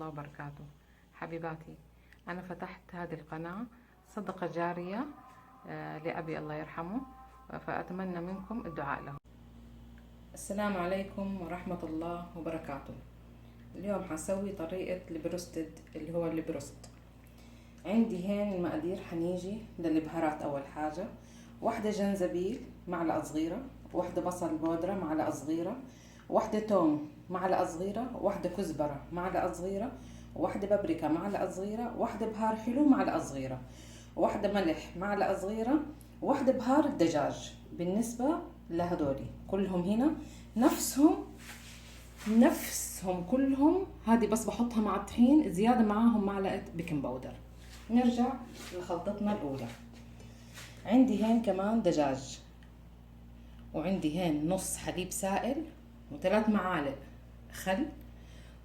الله وبركاته. حبيباتي، أنا فتحت هذه القناة صدقة جارية لأبي الله يرحمه، فأتمنى منكم الدعاء له. السلام عليكم ورحمة الله وبركاته. اليوم حسوي طريقة البروستد اللي هو البروست. عندي هين المقادير، حنيجي للبهارات. أول حاجة واحدة جنزبيل معلقة صغيرة، واحدة بصل بودرة معلقة صغيرة، واحدة توم معلقة صغيرة، واحدة كزبرة معلقة صغيرة، واحدة بابريكا معلقة صغيرة، واحدة بهار حلو معلقة صغيرة، واحدة ملح معلقة صغيرة، واحدة بهار الدجاج. بالنسبة لهدولي كلهم هنا نفسهم كلهم. هذه بس بحطها مع الطحين، زيادة معاهم معلقة بيكنج باودر. نرجع لخلطتنا الأولى. عندي هين كمان دجاج، وعندي هين نص حليب سائل، وثلاث معالق خل،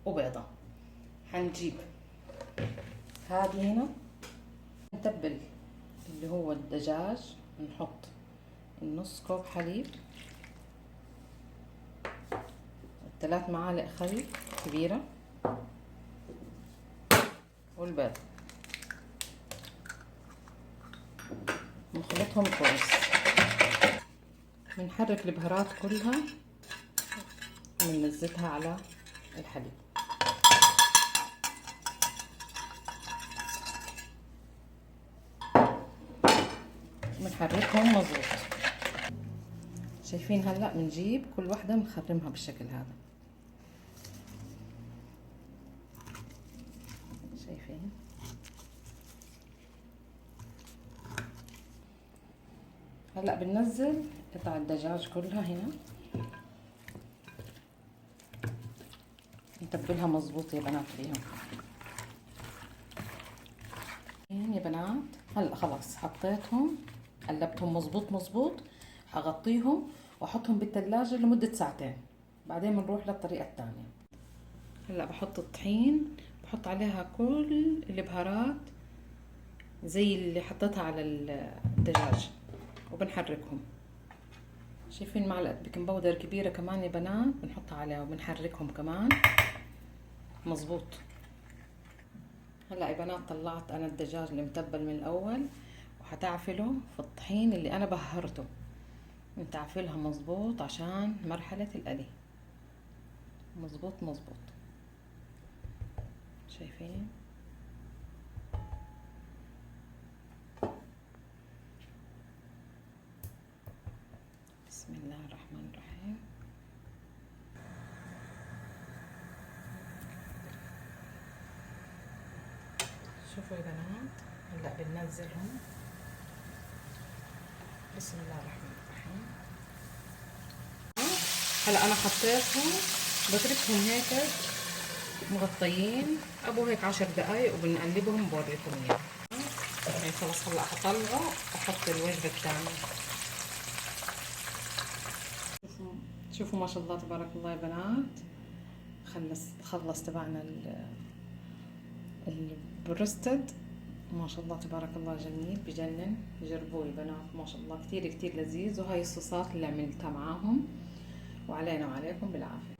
وبيضة. حنجيب هذه هنا نتبل اللي هو الدجاج، نحط النص كوب حليب، 3 معالق خل كبيرة، والبيض. نخلطهم كويس. بنحرك البهارات كلها وننزلها على الحليب. بنحركهم مظبوط. شايفين؟ هلا بنجيب كل واحدة بنخرمها بالشكل هذا. شايفين؟ هلا بننزل قطع الدجاج كلها هنا، نتبلها مظبوط يا بنات فيهم. يا بنات هلا خلاص حطيتهم، قلبتهم مظبوط. حغطيهم واحطهم بالثلاجة لمدة ساعتين، بعدين بنروح للطريقة الثانية. هلا بحط الطحين، بحط عليها كل البهارات زي اللي حطيتها على الدجاج، وبنحركهم. شايفين؟ معلقة بيكنج باودر كبيرة كمان يا بنات بنحطها عليها، وبنحركهم كمان مظبوط. هلا يا بنات طلعت انا الدجاج اللي متبل من الاول، وحتعفله في الطحين اللي انا بهرته. نتعفلها مظبوط عشان مرحلة القلي. مظبوط. شايفين؟ بسم الله الرحمن الرحيم. شوفوا يا بنات، هلا بننزلهم. بسم الله الرحمن الرحيم. هلا انا حطيتهم، بتركهم هيك مغطيين ابو هيك 10 دقايق، وبنقلبهم بوريكم اياه. يعني خلص هلا حطلعه واحط الوجبه الثانيه. شوفوا ما شاء الله تبارك الله يا بنات. خلص تبعنا البروستد. ما شاء الله تبارك الله، جميل بجنن. جربوه يا بنات، ما شاء الله كتير لذيذ. وهاي الصوصات اللي عملتها معاهم، وعلينا وعليكم بالعافية.